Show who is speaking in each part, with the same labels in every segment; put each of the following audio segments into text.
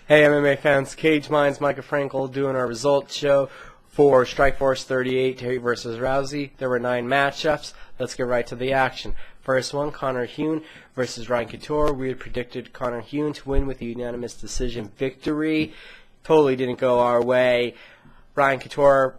Speaker 1: Hey MMA fans, Cage Minds, Micah Frankel doing our results show for Strikeforce 38, Tate versus Rousey. There were 9 matchups. Let's get right to the action. First one, Connor Hune versus Ryan Couture. We had predicted Connor Hune to win with a unanimous decision victory. Totally didn't go our way. Ryan Couture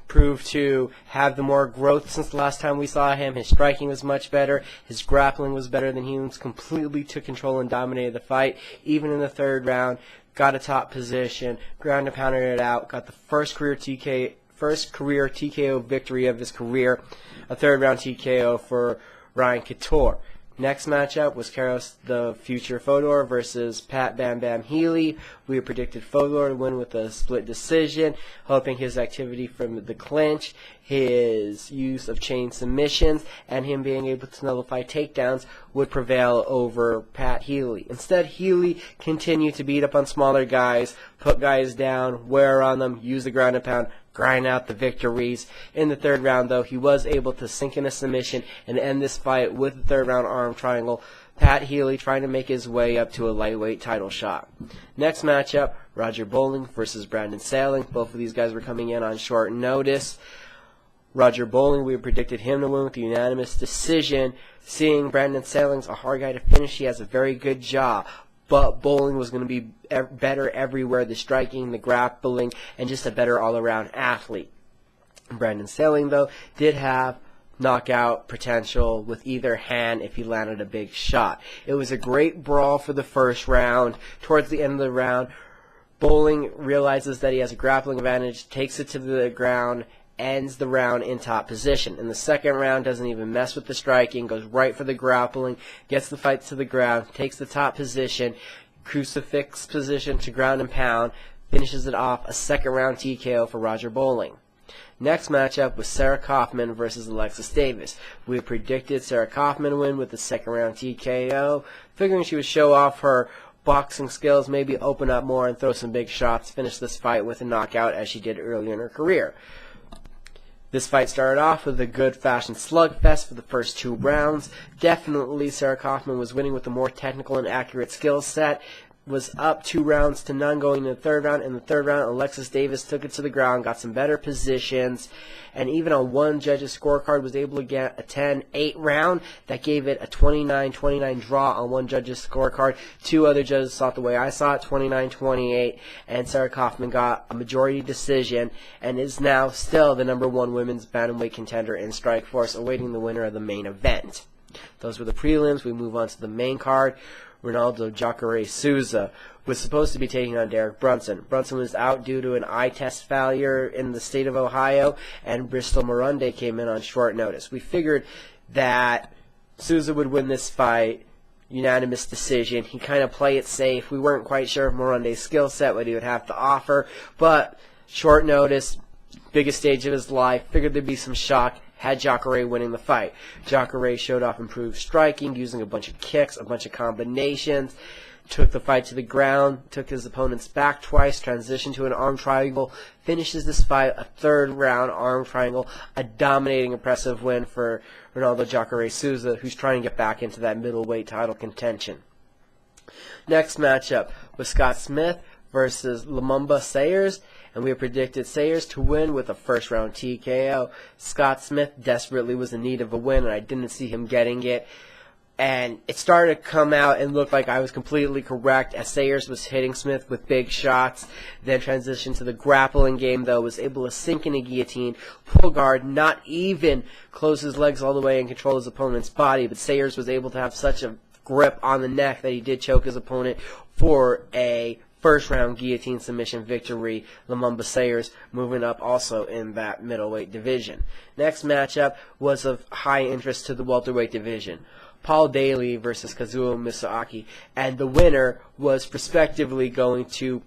Speaker 1: proved to have the more growth since the last time we saw him. His striking was much better. His grappling was better than Hune's. Completely took control and dominated the fight. Even in the third round, got a top position, ground and pounded it out, got the first career TKO victory of his career, a third round TKO for Ryan Couture. Next matchup was Karos the Future Fodor versus Pat Bam Bam Healy. We predicted Fodor to win with a split decision, hoping his activity from the clinch, his use of chain submissions, and him being able to nullify takedowns would prevail over Pat Healy. Instead, Healy continued to beat up on smaller guys, put guys down, wear on them, use the ground and pound, grind out the victories. In the third round, though, he was able to sink in a submission and end this fight with the third round arm triangle. Pat Healy trying to make his way up to a lightweight title shot. Next matchup, Roger Bowling versus Brandon Sailing. Both of these guys were coming in on short notice. Roger Bowling, we predicted him to win with a unanimous decision. Seeing Brandon Sailing's a hard guy to finish, he has a very good jaw. But Bowling was going to be better everywhere, the striking, the grappling, and just a better all-around athlete. Brandon Sailing, though, did have knockout potential with either hand if he landed a big shot. It was a great brawl for the first round. Towards the end of the round, Bowling realizes that he has a grappling advantage, takes it to the ground, ends the round in top position. In the second round, doesn't even mess with the striking, goes right for the grappling, gets the fight to the ground, takes the top position, crucifix position to ground and pound, finishes it off, a second round TKO for Roger Bowling. Next matchup was Sarah Kaufman versus Alexis Davis. We predicted Sarah Kaufman to win with the second round TKO, figuring she would show off her boxing skills, maybe open up more and throw some big shots, finish this fight with a knockout as she did earlier in her career. This fight started off with a good-fashioned slugfest for the first 2 rounds. Definitely Sarah Kaufman was winning with a more technical and accurate skill set. Was up 2-0 going into the third round. In the third round, Alexis Davis took it to the ground, got some better positions, and even on one judge's scorecard was able to get a 10-8 round. That gave it a 29-29 draw on one judge's scorecard. 2 other judges saw it the way I saw it, 29-28, and Sarah Kaufman got a majority decision and is now still the #1 women's bantamweight contender in Strikeforce, awaiting the winner of the main event. Those were the prelims. We move on to the main card. Ronaldo Jacare Souza was supposed to be taking on Derek Brunson. Brunson was out due to an eye test failure in the state of Ohio, and Bristol Morunde came in on short notice. We figured that Souza would win this fight, unanimous decision. He kind of play it safe. We weren't quite sure of Morunde's skill set, what he would have to offer, but short notice, biggest stage of his life, figured there'd be some shock. Had Jacare winning the fight. Jacare showed off improved striking, using a bunch of kicks, a bunch of combinations, took the fight to the ground, took his opponent's back twice, transitioned to an arm triangle, finishes this fight a third round arm triangle, a dominating, impressive win for Ronaldo Jacare Souza, who's trying to get back into that middleweight title contention. Next matchup was Scott Smith versus Lumumba Sayers, and we predicted Sayers to win with a first-round TKO. Scott Smith desperately was in need of a win, and I didn't see him getting it. And it started to come out and look like I was completely correct as Sayers was hitting Smith with big shots, then transitioned to the grappling game, though, was able to sink in a guillotine, pull guard, not even close his legs all the way and control his opponent's body, but Sayers was able to have such a grip on the neck that he did choke his opponent for a first-round guillotine submission victory. Lumumba Sayers moving up also in that middleweight division. Next matchup was of high interest to the welterweight division. Paul Daly versus Kazuo Misaki, and the winner was prospectively going to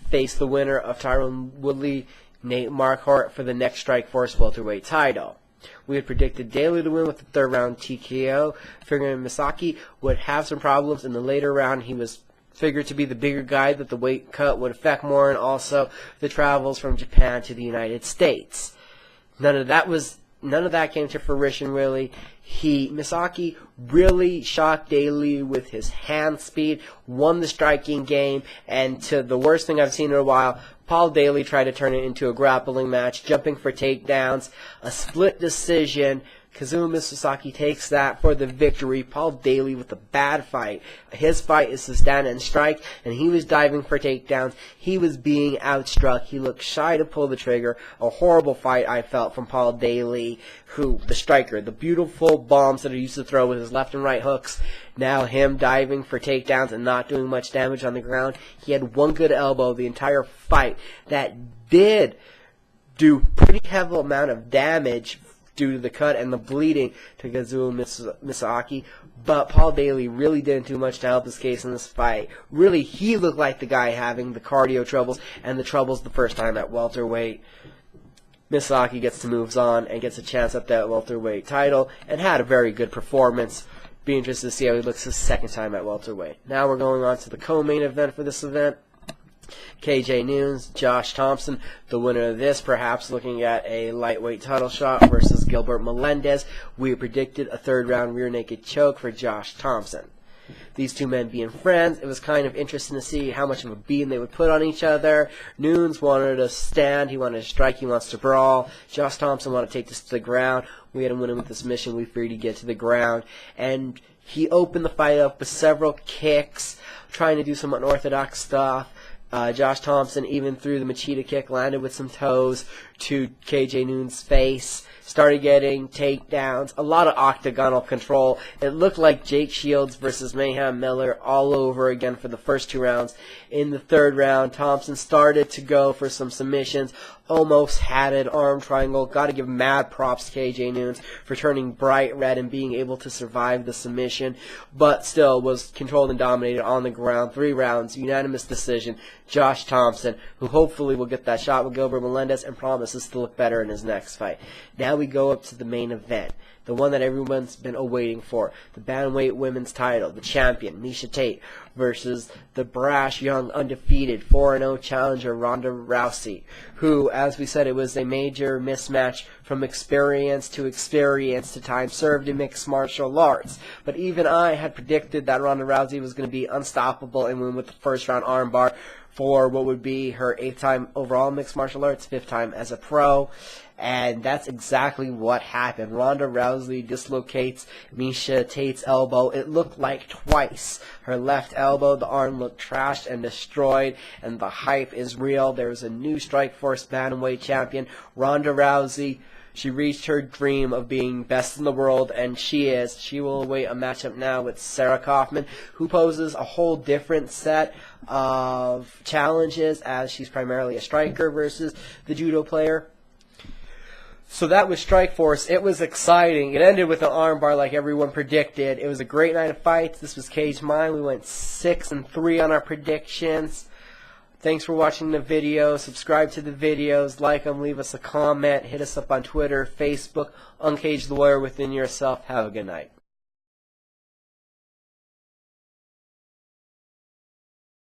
Speaker 1: face the winner of Tyrone Woodley, Nate Marquardt, for the next Strikeforce welterweight title. We had predicted Daly to win with the third-round TKO, figuring Misaki would have some problems in the later round. He was figured to be the bigger guy that the weight cut would affect more, and also the travels from Japan to the United States. None of that was none of that came to fruition, really. Misaki really shocked Daly with his hand speed, won the striking game, and to the worst thing I've seen in a while, Paul Daly tried to turn it into a grappling match, jumping for takedowns, a split decision. Kazuma Misaki takes that for the victory. Paul Daly with a bad fight. His fight is to stand and strike, and he was diving for takedowns. He was being outstruck. He looked shy to pull the trigger. A horrible fight I felt from Paul Daly, the striker. The beautiful bombs that he used to throw with his left and right hooks. Now him diving for takedowns and not doing much damage on the ground. He had one good elbow the entire fight that did do pretty heavy amount of damage due to the cut and the bleeding to Kazuma Misaki, but Paul Daly really didn't do much to help his case in this fight. Really, he looked like the guy having the cardio troubles and the troubles the first time at welterweight. Misaki gets to moves on and gets a chance at that welterweight title and had a very good performance. Be interested to see how he looks his second time at welterweight. Now we're going on to the co-main event for this event. KJ Noons, Josh Thompson, the winner of this, perhaps looking at a lightweight title shot versus Gilbert Melendez. We predicted a third-round rear naked choke for Josh Thompson. These two men being friends, it was kind of interesting to see how much of a beating they would put on each other. Noons wanted to stand, he wanted to strike, he wants to brawl. Josh Thompson wanted to take this to the ground. We had him win him with the submission, we figured he'd get to the ground. And he opened the fight up with several kicks, trying to do some unorthodox stuff. Josh Thompson even threw the Machida kick, landed with some toes to KJ Noon's face, started getting takedowns, a lot of octagonal control. It looked like Jake Shields versus Mayhem Miller all over again for the first two rounds. In the third round, Thompson started to go for some submissions, almost had an arm triangle. Got to give mad props to KJ Noons for turning bright red and being able to survive the submission, but still was controlled and dominated on the ground. 3 rounds, unanimous decision. Josh Thompson, who hopefully will get that shot with Gilbert Melendez and promises to look better in his next fight. Now we go up to the main event, the one that everyone's been awaiting for, the bantamweight women's title, the champion, Miesha Tate, versus the brash, young, undefeated 4-0 challenger, Ronda Rousey, who, as we said, it was a major mismatch from experience to time served in mixed martial arts. But even I had predicted that Ronda Rousey was going to be unstoppable and win with the first round armbar for what would be her 8th time overall in mixed martial arts, 5th time as a pro. And that's exactly what happened. Ronda Rousey dislocates Miesha Tate's elbow. It looked like twice. Her left elbow, the arm looked trashed and destroyed, and the hype is real. There's a new Strikeforce Bantamweight champion, Ronda Rousey. She reached her dream of being best in the world, and she is. She will await a matchup now with Sarah Kaufman, who poses a whole different set of challenges, as she's primarily a striker versus the judo player. So that was Strikeforce. It was exciting. It ended with an armbar like everyone predicted. It was a great night of fights. This was Cage Mind. We went 6-3 on our predictions. Thanks for watching the video. Subscribe to the videos. Like them. Leave us a comment. Hit us up on Twitter, Facebook. Uncage the Warrior within yourself. Have a good night.